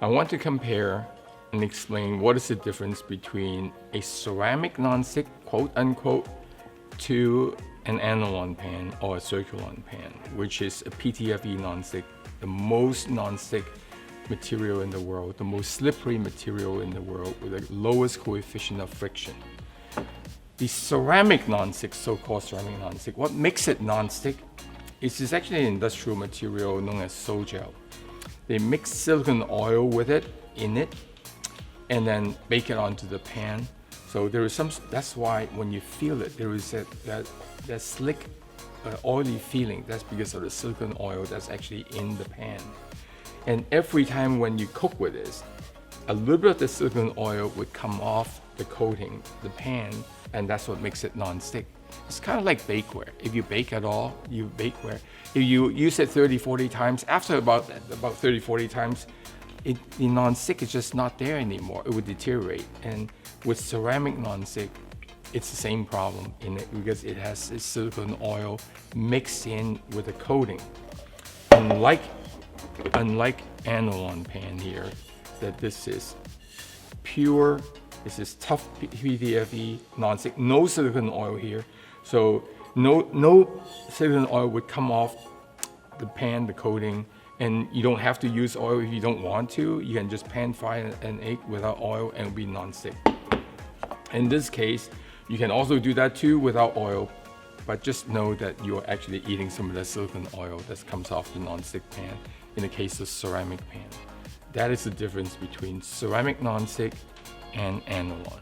I want to compare and explain what is the difference between a ceramic nonstick, quote unquote, to an Anolon pan or a Circulon pan, which is a PTFE nonstick, the most nonstick material in the world, the most slippery material in the world with the lowest coefficient of friction. The ceramic nonstick, so-called ceramic nonstick, what makes it nonstick is actually an industrial material known as Sol-Gel. They mix silicone oil with it, and then bake it onto the pan. So there is some, that's why when you feel it, there is that slick, oily feeling. That's because of the silicone oil that's actually in the pan. And every time when you cook with this, a little bit of the silicone oil would come off the coating, the pan, and that's what makes it non-stick. It's kind of like bakeware. If you bake at all, you bakeware. If you use it 30, 40 times, after about 30, 40 times, the non-stick is just not there anymore. It would deteriorate. And with ceramic non-stick, it's the same problem in it because it has this silicone oil mixed in with the coating. Unlike Anolon pan here, that this is pure, this is tough PTFE non-stick, no silicone oil here. So no silicone oil would come off the pan, the coating, and you don't have to use oil if you don't want to. You can just pan fry an egg without oil and it'll be non-stick. In this case, you can also do that too without oil, but just know that you're actually eating some of the silicone oil that comes off the non-stick pan in the case of ceramic pan. That is the difference between ceramic non-stick and Anolon.